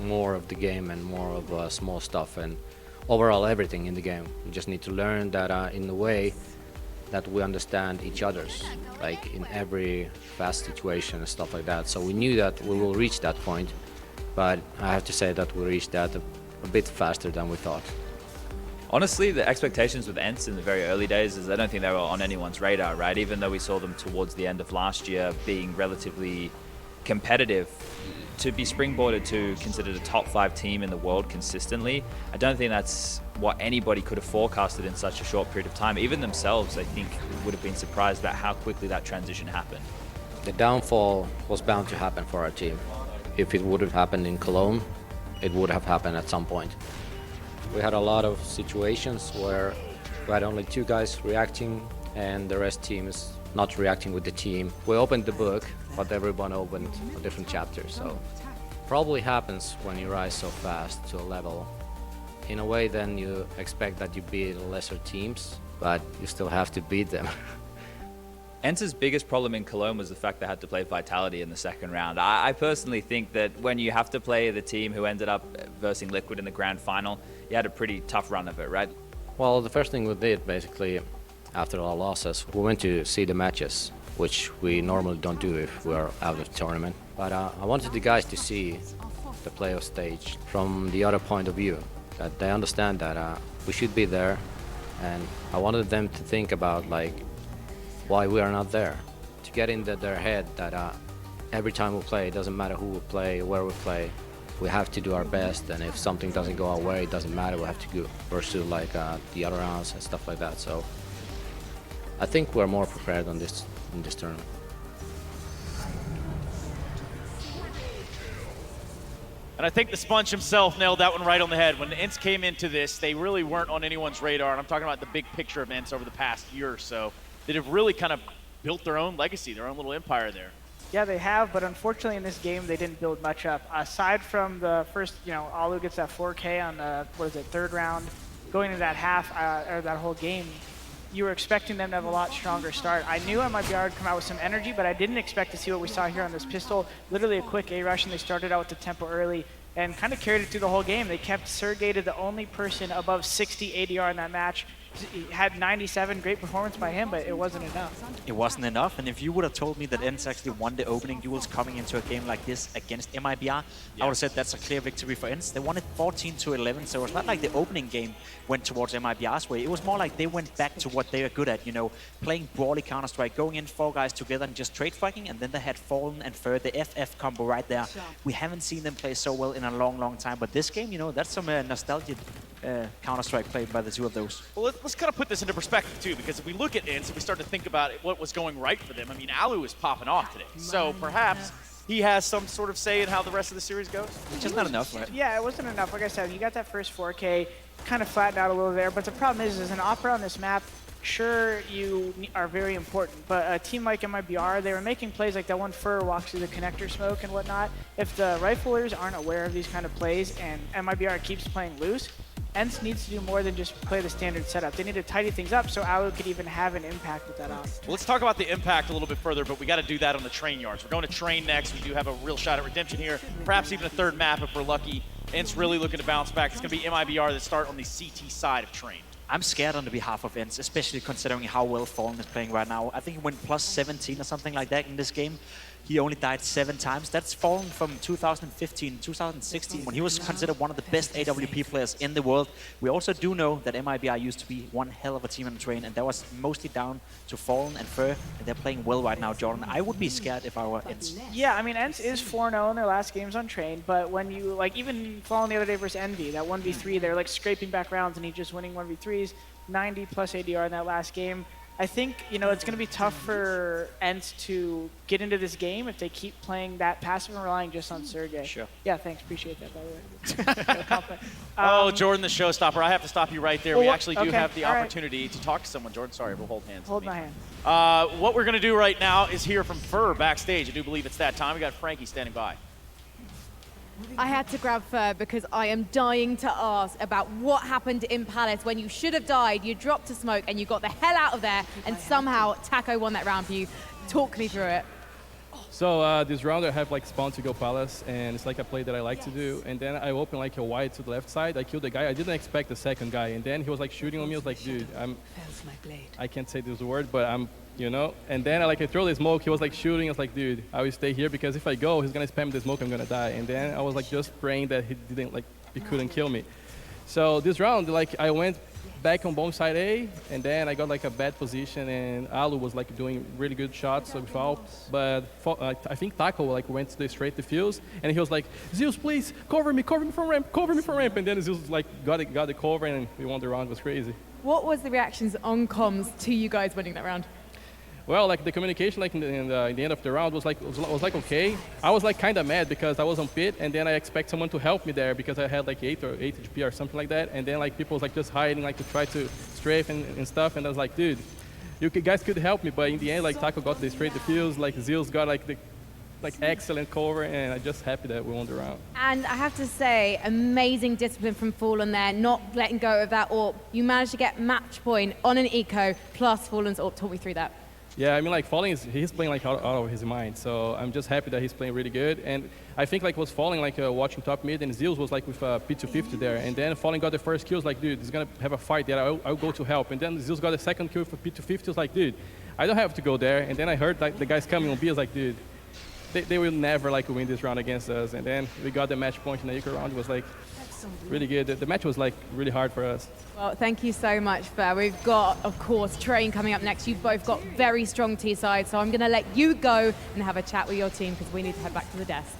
more of the game and more of small stuff and overall everything in the game. We just need to learn that in a way that we understand each other's, like in every fast situation and stuff like that. So we knew that we will reach that point, but I have to say that we reached that a bit faster than we thought. Honestly, the expectations with ENCE in the very early days is I don't think they were on anyone's radar, right? Even though we saw them towards the end of last year being relatively competitive, to be springboarded to considered a top 5 team in the world consistently, I don't think that's what anybody could have forecasted in such a short period of time. Even themselves, I think, would have been surprised about how quickly that transition happened. The downfall was bound to happen for our team. If it would have happened in Cologne, it would have happened at some point. We had a lot of situations where we had only 2 guys reacting and the rest teams not reacting with the team. We opened the book, but everyone opened a different chapter, so probably happens when you rise so fast to a level. In a way, then you expect that you beat lesser teams, but you still have to beat them. ENCE's biggest problem in Cologne was the fact they had to play Vitality in the second round. I personally think that when you have to play the team who ended up versing Liquid in the grand final, you had a pretty tough run of it, right? Well, the first thing we did, basically, after our losses, we went to see the matches, which we normally don't do if we're out of the tournament. But I wanted the guys to see the playoff stage from the other point of view, that they understand that we should be there, and I wanted them to think about like why we are not there, to get into their head that every time we play, it doesn't matter who we play, where we play, we have to do our best, and if something doesn't go our way, it doesn't matter, we have to go pursue like the other rounds and stuff like that. So I think we're more prepared on this in this tournament. And I think the Sponge himself nailed that one right on the head. When ENCE came into this, they really weren't on anyone's radar, and I'm talking about the big picture of ENCE over the past year or so. That have really kind of built their own legacy, their own little empire there. Yeah, they have, but unfortunately in this game, they didn't build much up. Aside from the first, Alu gets that 4K on the, third round, going into that half, or that whole game, you were expecting them to have a lot stronger start. I knew MIBR would come out with some energy, but I didn't expect to see what we saw here on this pistol. Literally a quick A-rush, and they started out with the tempo early and kind of carried it through the whole game. They kept Sergey to the only person above 60 ADR in that match. He had 97, great performance by him, but it wasn't enough. It wasn't enough, and if you would have told me that ENCE actually won the opening duels coming into a game like this against MIBR, I would have said that's a clear victory for ENCE. They won it 14-11, so it's not like the opening game went towards MIBR's way. It was more like they went back to what they are good at, playing brawly Counter-Strike, going in 4 guys together and just trade fighting, and then they had Fallen and Fer, the FF combo right there. We haven't seen them play so well in a long, long time, but this game, that's some nostalgic Counter-Strike played by the 2 of those. Well, let's kind of put this into perspective too, because if we look at ENCE and we start to think about what was going right for them, I mean, Alu is popping off today, so perhaps he has some sort of say in how the rest of the series goes. Just not enough, right? Yeah, it wasn't enough. Like I said, you got that first 4K, kind of flattened out a little there, but the problem is an Opera on this map, sure, you are very important, but a team like MIBR, they were making plays like that one Fer walks through the connector smoke and whatnot. If the riflers aren't aware of these kind of plays and MIBR keeps playing loose, ENCE needs to do more than just play the standard setup. They need to tidy things up so Alu could even have an impact with that op. Well, let's talk about the impact a little bit further, but we got to do that on the train yards. We're going to train next. We do have a real shot at redemption here, perhaps even a third map if we're lucky. ENCE really looking to bounce back. It's going to be MIBR that start on the CT side of train. I'm scared on the behalf of ENCE, especially considering how well Fallen is playing right now. I think he went plus 17 or something like that in this game. He only died 7 times. That's Fallen from 2015, 2016, when he was considered one of the best AWP players in the world. We also do know that MIBR used to be one hell of a team on the train, and that was mostly down to Fallen and Fur, and they're playing well right now, Jordan. I would be scared if I were ENCE. Yeah, I mean, ENCE is 4-0 in their last games on train, but when you, like, even Fallen the other day versus Envy, that 1v3, they're like scraping back rounds, and he's just winning 1v3s, 90 plus ADR in that last game. I think, you know, it's going to be tough for ENCE to get into this game if they keep playing that passive and relying just on Sergey. Sure. Yeah, thanks. Appreciate that, by the way. Oh, Jordan, the showstopper. I have to stop you right there. We actually do have the all opportunity to talk to someone. Jordan, sorry, we'll hold hands. Hold my hand. What we're going to do right now is hear from Fur backstage. I do believe it's that time. We got Frankie standing by. I had to grab Fur because I am dying to ask about what happened in Palace when you should have died, you dropped to smoke, and you got the hell out of there, and somehow Taco won that round for you. Talk me through it. So this round I have like spawn to go Palace, and it's like a play that I like to do. And then I open like a wide to the left side. I killed the guy. I didn't expect the second guy, and then he was like shooting on me. I was like, dude, I can't say this word, but I'm, you know. And then I throw the smoke. He was like shooting. I was like, dude, I will stay here because if I go, he's gonna spam the smoke. I'm gonna die. And then I was like just praying that he couldn't kill me. So this round, like I went back on bomb side A, and then I got like a bad position, and Alu was like doing really good shots with Val, but I think Taco like went straight defuse, and he was like, Zeus, please cover me from ramp, and then Zeus like got the cover, and we won the round. It was crazy. What was the reactions on comms to you guys winning that round? Well, like the communication, like in the end of the round was like okay. I was like kind of mad because I was on pit, and then I expect someone to help me there because I had like 8 HP or something like that, and then like people was like just hiding like to try to strafe and stuff, and I was like, dude, you guys could help me, but in the end like Taco got the straight defuse, like Zeus got like the excellent cover, and I'm just happy that we won the round. And I have to say, amazing discipline from Fallen there, not letting go of that AWP. You managed to get match point on an eco plus Fallen's AWP. Talk me through that. Yeah, I mean, like Fallen, he's playing like out of his mind. So I'm just happy that he's playing really good. And I think like was Fallen like watching top mid, and Zeus was like with P250 there. And then Fallen got the first kill. Was like, dude, he's gonna have a fight there. I'll go to help. And then Zeus got the second kill for P250. Was like, dude, I don't have to go there. And then I heard like the guys coming on B. I was like, dude, they will never like win this round against us. And then we got the match point in the eco round. It was like really good. The match was like really hard for us. Well, thank you so much, Fur. We've got, of course, Train coming up next. You've both got very strong T-sides, so I'm going to let you go and have a chat with your team because we need to head back to the desk.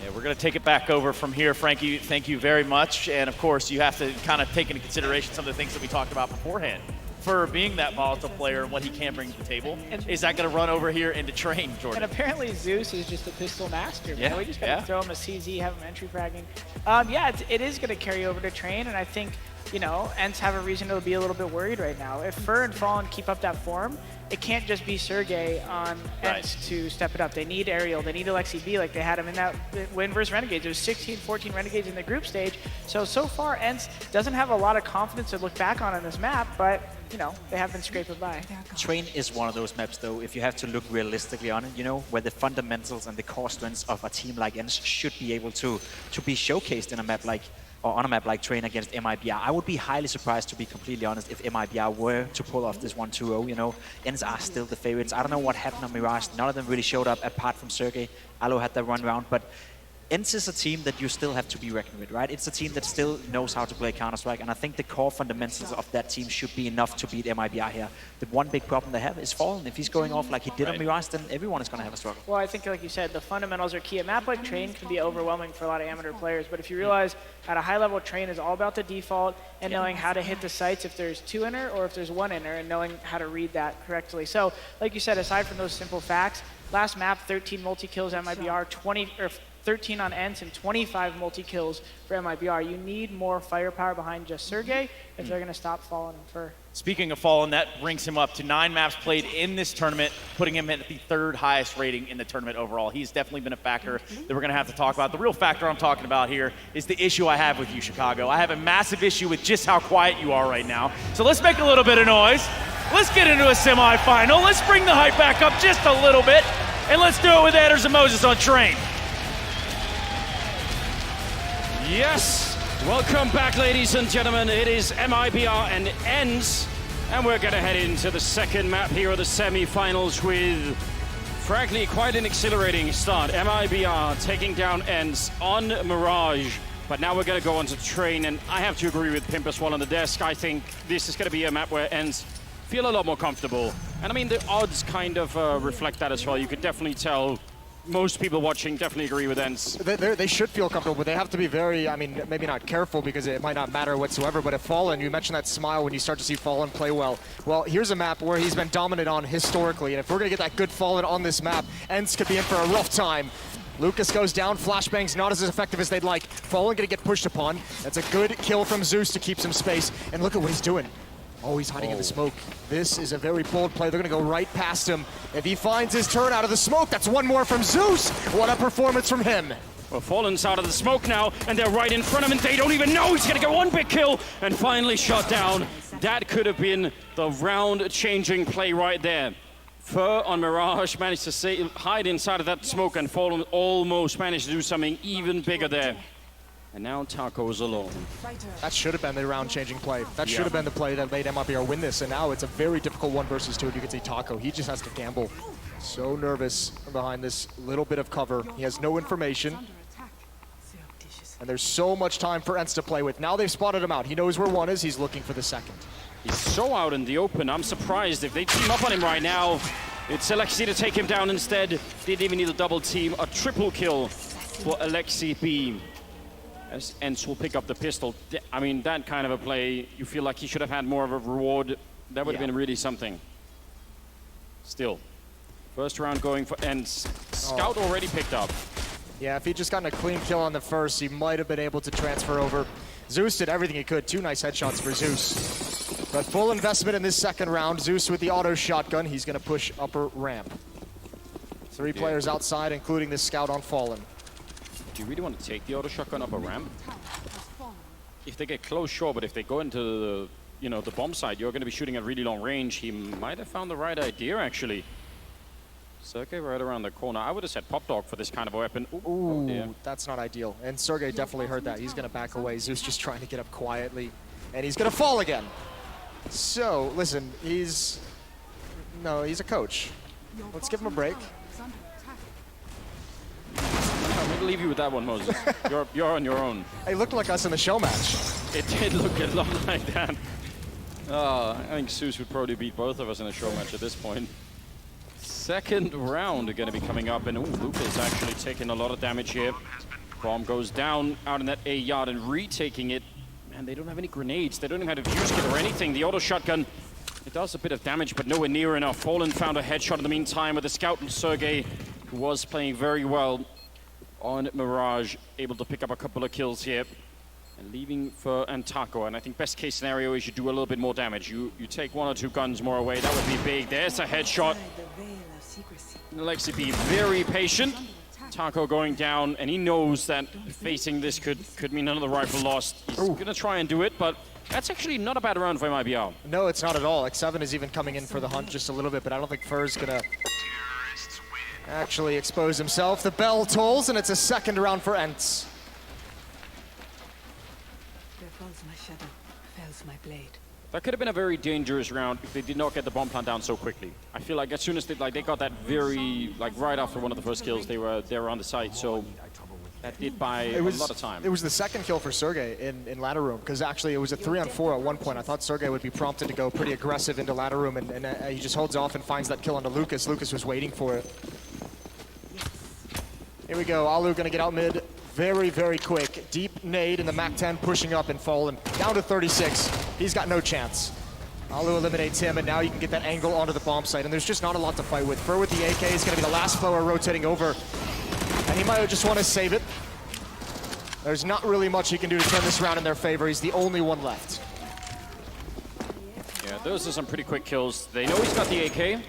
Yeah, we're going to take it back over from here. Frankie, thank you very much. And, of course, you have to kind of take into consideration some of the things that we talked about beforehand. For being that volatile player and what he can bring to the table. Is that going to run over here into Train, Jordan? And apparently Zeus is just a pistol master. Yeah, we just got to throw him a CZ, have him entry fragging. Yeah, it is going to carry over to Train, and I think, you know, ENCE have a reason to be a little bit worried right now. If Fur and Fallen keep up that form, it can't just be Sergey on ENCE to step it up. They need Ariel, they need Alexi B, like they had him in that win versus Renegades. There was 16, 14 Renegades in the group stage. So far, ENCE doesn't have a lot of confidence to look back on this map, but, you know, they have been scraping by. Train is one of those maps, though, if you have to look realistically on it, you know, where the fundamentals and the core strengths of a team like ENCE should be able to be showcased in a map like, or on a map like Train against MIBR. I would be highly surprised, to be completely honest, if MIBR were to pull off this 1-2-0, you know. ENCE are still the favorites. I don't know what happened on Mirage. None of them really showed up apart from Sergey. Alo had that run round, but ENCE is a team that you still have to be reckoned with, right? It's a team that still knows how to play Counter-Strike, and I think the core fundamentals of that team should be enough to beat MIBR here. The one big problem they have is Fallen. If he's going off like he did on Mirage, then everyone is going to have a struggle. Well, I think, like you said, the fundamentals are key. A map like Train can be overwhelming for a lot of amateur players, but if you realize at a high level, Train is all about the default and knowing how to hit the sites if there's 2 inner or if there's 1 inner, and knowing how to read that correctly. So, like you said, aside from those simple facts, last map, 13 multi-kills MIBR, 13 on ENCE and 25 multi-kills for MIBR. You need more firepower behind just Sergey if they're going to stop Fallen and Fur. Speaking of Fallen, that brings him up to 9 maps played in this tournament, putting him at the 3rd highest rating in the tournament overall. He's definitely been a factor that we're going to have to talk about. The real factor I'm talking about here is the issue I have with you, Chicago. I have a massive issue with just how quiet you are right now. So let's make a little bit of noise. Let's get into a semifinal. Let's bring the hype back up just a little bit, and let's do it with Anders and Moses on Train. Yes, Welcome back, ladies and gentlemen. It is MIBR and ENCE, and we're going to head into the second map here of the semi-finals with, frankly, quite an exhilarating start. MIBR taking down ENCE on Mirage, but now we're going to go on to Train, and I have to agree with Pimp as well on the desk. I think this is going to be a map where ENCE feel a lot more comfortable. And I mean, the odds kind of reflect that as well. You could definitely tell most people watching definitely agree with ENCE. They should feel comfortable, but they have to be very, I mean, maybe not careful because it might not matter whatsoever, but if Fallen, you mentioned that smile when you start to see Fallen play well. Well, here's a map where he's been dominant on historically, and if we're going to get that good Fallen on this map, ENCE could be in for a rough time. Lucas goes down, flashbang's not as effective as they'd like. Fallen going to get pushed upon. That's a good kill from Zeus to keep some space, and look at what he's doing. Oh, he's hiding in the smoke. This is a very bold play. They're going to go right past him. If he finds his turn out of the smoke, that's one more from Zeus. What a performance from him. Well, Fallen's out of the smoke now, and they're right in front of him, and they don't even know he's going to get one big kill, and finally shot down. That could have been the round-changing play right there. Fur on Mirage managed to hide inside of that smoke, and Fallen almost managed to do something even bigger there. And now Taco's alone. That should have been the round-changing play. That should have been the play that made MIBR win this, and now it's a very difficult 1 versus 2, and you can see Taco, he just has to gamble. So nervous behind this little bit of cover. He has no information. And there's so much time for ENCE to play with. Now they've spotted him out. He knows where 1 is, he's looking for the 2nd. He's so out in the open. I'm surprised if they team up on him right now. It's Alexi to take him down instead. Didn't even need a double team. A triple kill for Alexi B. As ENCE will pick up the pistol. I mean, that kind of a play, you feel like he should have had more of a reward. That would have been really something. Still, first round going for ENCE. Scout already picked up. Yeah, if he'd just gotten a clean kill on the first, he might have been able to transfer over. Zeus did everything he could. 2 nice headshots for Zeus. But full investment in this second round. Zeus with the auto shotgun. He's going to push upper ramp. 3 players outside, including this scout on Fallen. Do you really want to take the auto shotgun up a ramp? If they get close, sure, but if they go into the, the bomb side, you're going to be shooting at really long range. He might have found the right idea, actually. Sergey right around the corner. I would have said Pop Dog for this kind of a weapon. Ooh, that's not ideal. And Sergey definitely heard that. He's going to back away. Zeus just trying to get up quietly. And he's going to fall again. So, listen, he's a coach. Let's give him a break. I'm going to leave you with that one, Moses. You're on your own. It looked like us in the show match. It did look a lot like that. I think Zeus would probably beat both of us in a show match at this point. Second round are going to be coming up, and Lucas actually taking a lot of damage here. Bomb goes down out in that A yard and retaking it. Man, they don't have any grenades. They don't even have a fuse kit or anything. The auto shotgun, it does a bit of damage, but nowhere near enough. Fallen found a headshot in the meantime with the scout, and Sergey, who was playing very well on Mirage, able to pick up a couple of kills here. And leaving for Taco, and I think best case scenario is you do a little bit more damage. You take 1 or 2 guns more away. That would be big. There's a headshot. Alexi B very patient. Taco going down, and he knows that facing this could mean another rifle lost. He's going to try and do it, but that's actually not a bad round for MIBR. No, it's not at all. X7 is even coming in for the hunt just a little bit, but I don't think Fur's going to actually expose himself. The bell tolls, and it's a second round for ENCE. There falls my shadow, fells my blade. That could have been a very dangerous round if they did not get the bomb plant down so quickly. I feel like as soon as they got that right after one of the first kills, they were on the site. So that did buy a lot of time. It was the second kill for Sergey in ladder room, because actually it was a 3-on-4 at one point. I thought Sergey would be prompted to go pretty aggressive into ladder room, and he just holds off and finds that kill onto Lucas. Lucas was waiting for it. Here we go. Alu going to get out mid very, very quick. Deep nade in the MAC-10 pushing up and Fallen down to 36. He's got no chance. Alu eliminates him, and now you can get that angle onto the bomb site, and there's just not a lot to fight with. Fur with the AK is going to be the last player rotating over, and he might just want to save it. There's not really much he can do to turn this round in their favor. He's the only one left. Yeah, those are some pretty quick kills. They know he's got the AK,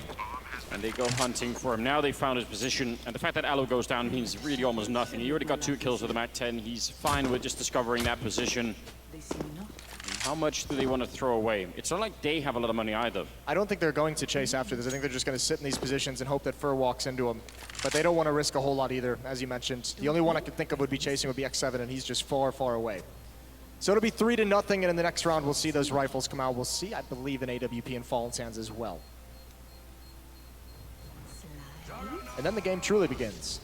and they go hunting for him. Now they found his position, and the fact that Alu goes down means really almost nothing. He already got 2 kills with the MAC-10. He's fine with just discovering that position. How much do they want to throw away? It's not like they have a lot of money either. I don't think they're going to chase after this. I think they're just going to sit in these positions and hope that Fur walks into them. But they don't want to risk a whole lot either, as you mentioned. The only one I could think of would be chasing would be X7, and he's just far, far away. So it'll be 3-0, and in the next round, we'll see those rifles come out. We'll see, I believe, an AWP in Fallen's hands as well. And then the game truly begins.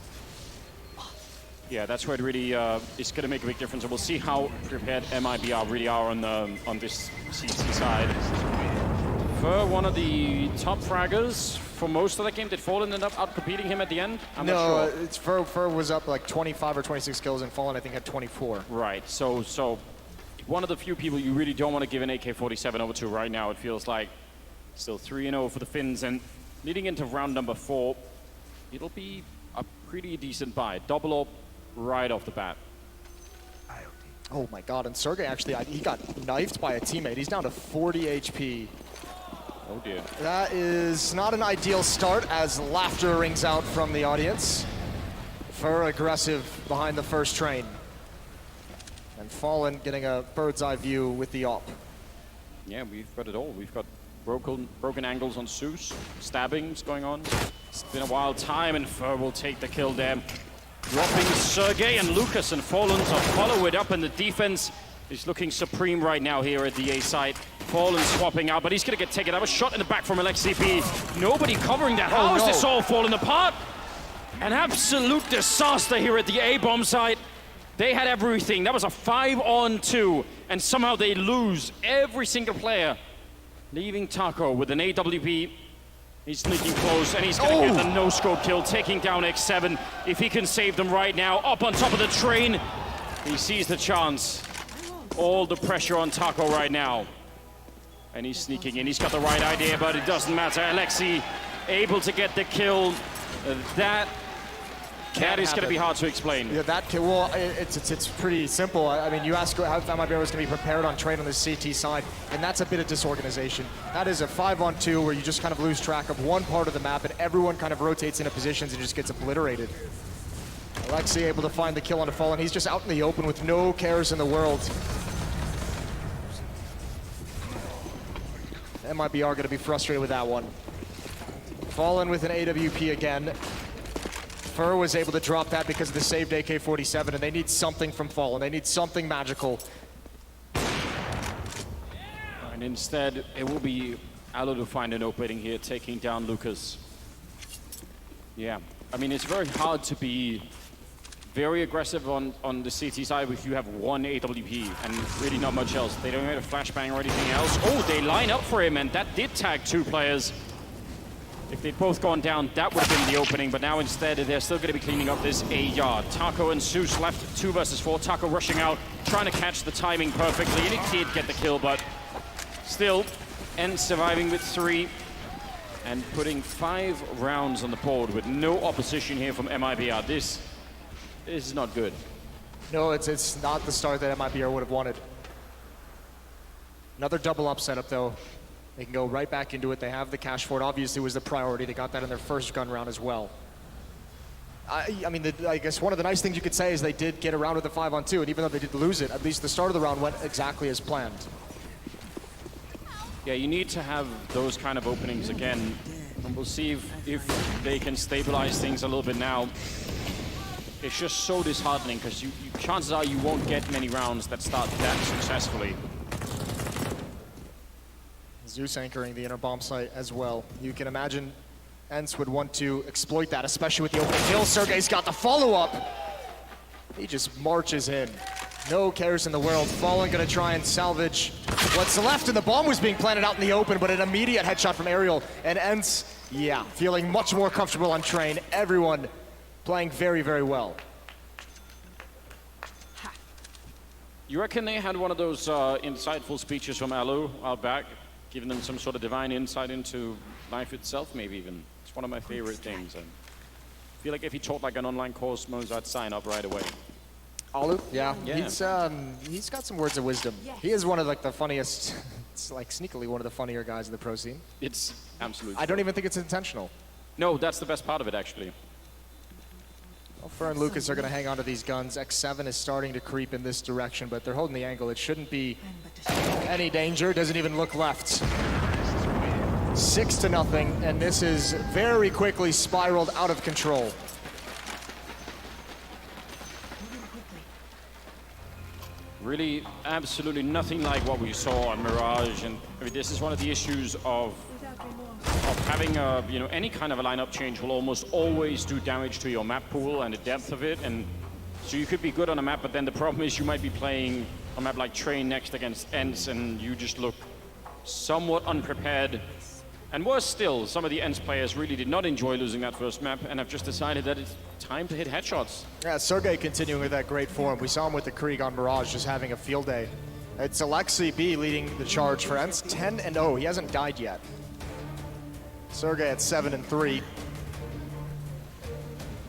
Yeah, that's where it really is going to make a big difference. And we'll see how prepared MIBR really are on this CT side. For one of the top fraggers for most of the game, did Fallen end up out-competing him at the end? I'm not sure. It's Fur was up like 25 or 26 kills, and Fallen, I think, had 24. Right, so one of the few people you really don't want to give an AK-47 over to right now. It feels like still 3-0 for the Finns, and leading into round number 4, it'll be a pretty decent buy. Double up right off the bat. Oh my god, and Sergey actually, he got knifed by a teammate. He's down to 40 HP. Oh dear. That is not an ideal start as laughter rings out from the audience. Fur aggressive behind the first train. And Fallen getting a bird's eye view with the op. Yeah, we've got it all. We've got broken angles on Zeus, stabbings going on. It's been a wild time, and Fur will take the kill there. Dropping Sergey and Lucas, and Fallen to follow it up in the defense. He's looking supreme right now here at the A site. Fallen swapping out, but he's going to get taken out. A shot in the back from LXCP. Nobody covering that. How is this all falling apart? An absolute disaster here at the A bomb site. They had everything. That was a 5-on-2, and somehow they lose every single player. Leaving Taco with an AWP. He's sneaking close, and he's going to get the no-scope kill, taking down X7. If he can save them right now, up on top of the train, he sees the chance. All the pressure on Taco right now. And he's sneaking in. He's got the right idea, but it doesn't matter. Alexi able to get the kill. That is going to be hard to explain. Yeah, well, it's pretty simple. I mean, you ask how MIBR was going to be prepared on trade on the CT side, and that's a bit of disorganization. That is a 5-on-2 where you just kind of lose track of one part of the map, and everyone kind of rotates into positions and just gets obliterated. Alexi able to find the kill on the Fallen. He's just out in the open with no cares in the world. MIBR going to be frustrated with that one. Fallen with an AWP again. Fur was able to drop that because of the saved AK-47, and they need something from Fallen. They need something magical. And instead, it will be Alu to find an opening here, taking down Lucas. Yeah, I mean, it's very hard to be very aggressive on the CT side if you have one AWP and really not much else. They don't have a flashbang or anything else. Oh, they line up for him, and that did tag 2 players. If they'd both gone down, that would have been the opening, but now instead they're still going to be cleaning up this A yard. Taco and Zeus left 2 versus 4. Taco rushing out, trying to catch the timing perfectly, and he did get the kill, but still, End surviving with 3 and putting 5 rounds on the board with no opposition here from MIBR. This is not good. No, it's not the start that MIBR would have wanted. Another double up setup, though. They can go right back into it. They have the cash for it. Obviously, was the priority. They got that in their first gun round as well. I mean, I guess one of the nice things you could say is they did get around with the 5-on-2, and even though they did lose it, at least the start of the round went exactly as planned. Yeah, you need to have those kind of openings again, and we'll see if they can stabilize things a little bit now. It's just so disheartening because chances are you won't get many rounds that start that successfully. Zeus anchoring the inner bomb site as well. You can imagine Ents would want to exploit that, especially with the open kill. Sergey's got the follow-up. He just marches in. No cares in the world. Fallen gonna try and salvage what's left, and the bomb was being planted out in the open, but an immediate headshot from Aerial. And Ents, yeah, feeling much more comfortable on train. Everyone playing very, very well. You reckon they had one of those insightful speeches from Alu a while back, giving them some sort of divine insight into life itself, maybe even? It's one of my favorite things. I feel like if he taught like an online course, I'd sign up right away. Alu? Yeah. He's got some words of wisdom. Yes. He is one of like the funniest, it's like sneakily one of the funnier guys in the pro scene. It's absolutely I don't even think it's intentional. No, that's the best part of it, actually. Well, Fur and Lucas are going to hang on to these guns. X7 is starting to creep in this direction, but they're holding the angle. It shouldn't be any danger. Doesn't even look left. 6-0, and this is very quickly spiraled out of control. Really, absolutely nothing like what we saw on Mirage, and I mean, this is one of the issues of having a, you know, any kind of a lineup change will almost always do damage to your map pool and the depth of it, and so you could be good on a map, but then the problem is you might be playing a map like Train next against Ents, and you just look somewhat unprepared. And worse still, some of the Ents players really did not enjoy losing that first map and have just decided that it's time to hit headshots. Yeah, Sergey continuing with that great form. We saw him with the Krieg on Mirage just having a field day. It's Alexi B leading the charge for Ents, 10-0. He hasn't died yet. Sergey at 7-3.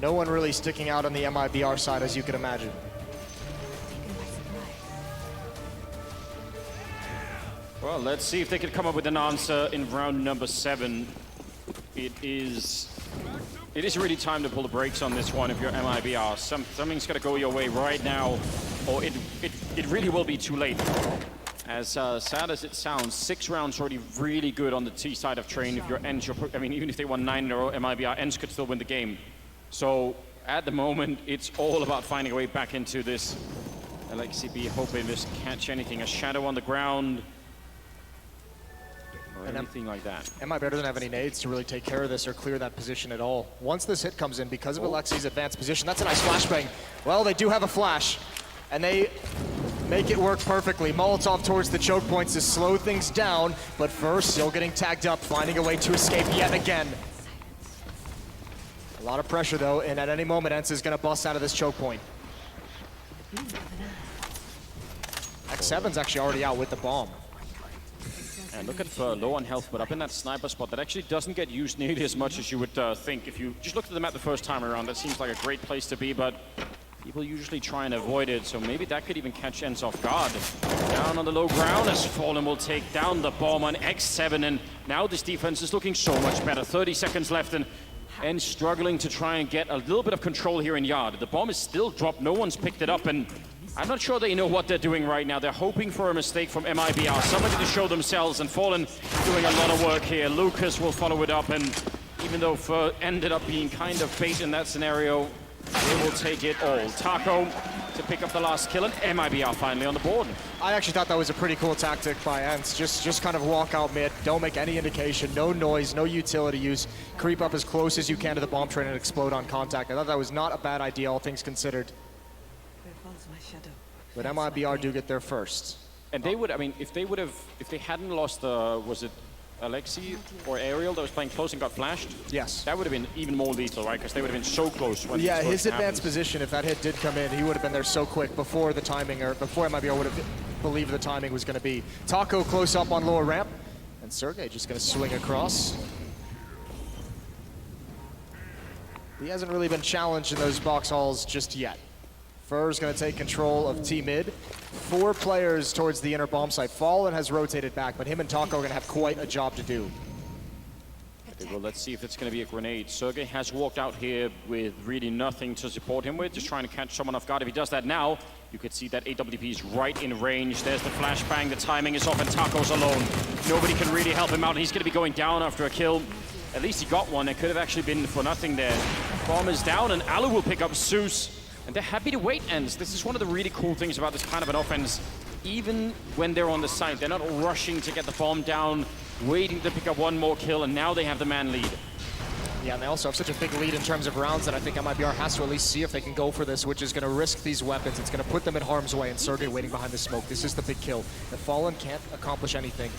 No one really sticking out on the MIBR side, as you can imagine. Well, let's see if they can come up with an answer in round number 7. It is really time to pull the brakes on this one if you're MIBR. Something's got to go your way right now, or it really will be too late. As sad as it sounds, 6 rounds already really good on the T side of Train. If you're Ents, I mean, even if they won 9-0, MIBR, Ents could still win the game. So at the moment, it's all about finding a way back into this. Alexi B hoping to catch anything, a shadow on the ground, or anything like that. MIBR doesn't have any nades to really take care of this or clear that position at all. Once this hit comes in, because of Alexi's advanced position, that's a nice flashbang. Well, they do have a flash, and they make it work perfectly. Molotov towards the choke points to slow things down, but first, still getting tagged up, finding a way to escape yet again. A lot of pressure though, and at any moment, Ents is gonna bust out of this choke point. X7's actually already out with the bomb. And look at low on health, but up in that sniper spot that actually doesn't get used nearly as much as you would think. If you just looked at the map the first time around, that seems like a great place to be, but people usually try and avoid it, so maybe that could even catch Ents off guard. Down on the low ground as Fallen will take down the bomb on X7, and now this defense is looking so much better. 30 seconds left, and Ents struggling to try and get a little bit of control here in Yard. The bomb is still dropped, no one's picked it up, and I'm not sure they know what they're doing right now. They're hoping for a mistake from MIBR, somebody to show themselves, and Fallen doing a lot of work here. Lucas will follow it up, and even though Fur ended up being kind of bait in that scenario, they will take it all. Taco to pick up the last kill, and MIBR finally on the board. I actually thought that was a pretty cool tactic by Ents. Just kind of walk out mid, don't make any indication, no noise, no utility use. Creep up as close as you can to the bomb train and explode on contact. I thought that was not a bad idea, all things considered. But MIBR do get there first. And they would, I mean, if they hadn't lost the, was it Alexi or Ariel that was playing close and got flashed? Yes. That would have been even more lethal, right? Because they would have been so close when yeah, his advanced happens. position, if that hit did come in, he would have been there so quick before the timing, or before MIBR would have believed the timing was going to be. Taco close up on lower ramp, and Sergey just going to swing across. He hasn't really been challenged in those box halls just yet. Fur's going to take control of T mid. 4 players towards the inner bomb site. Fallen has rotated back, but him and Taco are going to have quite a job to do. Okay, well, let's see if it's going to be a grenade. Sergey has walked out here with really nothing to support him with, just trying to catch someone off guard. If he does that now, you could see that AWP is right in range. There's the flashbang, the timing is off, and Taco's alone. Nobody can really help him out, and he's going to be going down after a kill. At least he got one. It could have actually been for nothing there. Bomb is down, and Alu will pick up Zeus. And they're happy to wait, Ents. This is one of the really cool things about this kind of an offense. Even when they're on the site, they're not rushing to get the bomb down, waiting to pick up one more kill, and now they have the man lead. Yeah, and they also have such a big lead in terms of rounds that I think MIBR has to at least see if they can go for this, which is going to risk these weapons. It's going to put them in harm's way, and Sergey waiting behind the smoke. This is the big kill. The Fallen can't accomplish anything.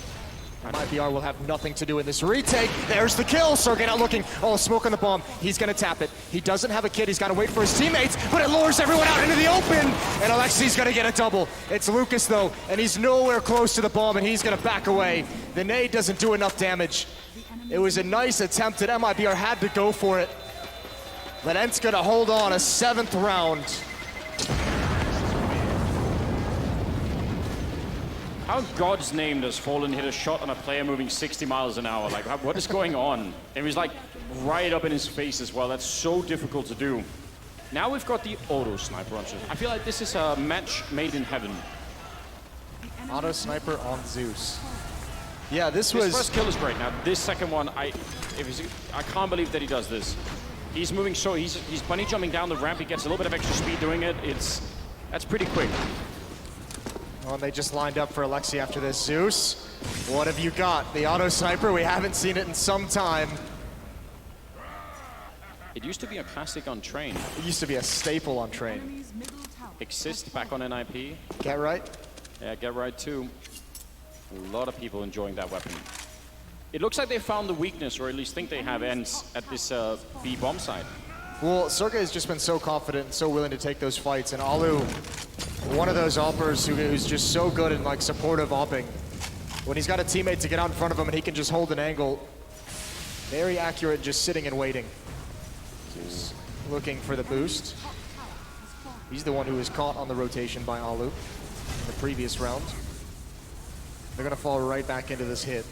MIBR will have nothing to do in this retake. There's the kill. Sergey not looking. Oh, smoke on the bomb. He's going to tap it. He doesn't have a kid. He's got to wait for his teammates, but it lures everyone out into the open. And Alexi's going to get a double. It's Lucas, though, and he's nowhere close to the bomb, and he's going to back away. The nade doesn't do enough damage. It was a nice attempt that MIBR had to go for it. But Ents going to hold on a 7th round. How in God's name does Fallen hit a shot on a player moving 60 miles an hour? Like, what is going on? It was like right up in his face as well. That's so difficult to do. Now we've got the auto sniper on Zeus. I feel like this is a match made in heaven. Auto sniper on Zeus. Yeah, this was... His first kill is great. Now this second one, I can't believe that he does this. He's moving so, he's bunny jumping down the ramp. He gets a little bit of extra speed doing it. That's pretty quick. Well, they just lined up for Alexi after this. Zeus, what have you got? The auto sniper, we haven't seen it in some time. It used to be a classic on Train. It used to be a staple on Train. Exist back on NIP. Get right? Yeah, Get Right too. A lot of people enjoying that weapon. It looks like they found the weakness, or at least think they have, ends at this B bomb side. Well, Sergey has just been so confident and so willing to take those fights, and Alu, one of those oppers who's just so good in like supportive opping. When he's got a teammate to get out in front of him and he can just hold an angle, very accurate, just sitting and waiting. He's looking for the boost. He's the one who was caught on the rotation by Alu in the previous round. They're gonna fall right back into this hit.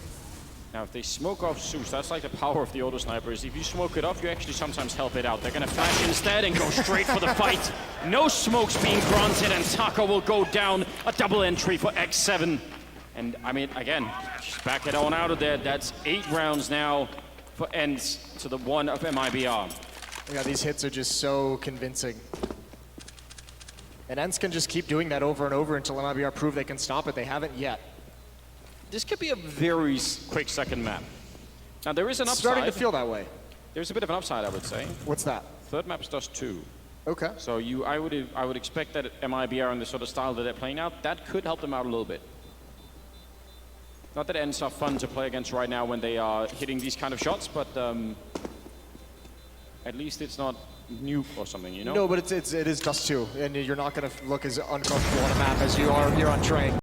Now, if they smoke off Zeus, that's like the power of the auto snipers. If you smoke it off, you actually sometimes help it out. They're gonna flash instead and go straight for the fight. No smokes being granted, and Taco will go down. A double entry for X7. And I mean, again, just back it on out of there. That's 8 rounds now for ends to the 1 of MIBR. Yeah, these hits are just so convincing. And ENCE can just keep doing that over and over until MIBR prove they can stop it. They haven't yet. This could be a very quick second map. Now, there is an upside. Starting to feel that way. There's a bit of an upside, I would say. What's that? Third map's does 2. Okay. So I would expect that MIBR and the sort of style that they're playing out, that could help them out a little bit. Not that ENCE are fun to play against right now when they are hitting these kind of shots, but at least it's not nuke or something, you know? No, but it is Dust 2, and you're not going to look as uncomfortable on a map as you're on Train.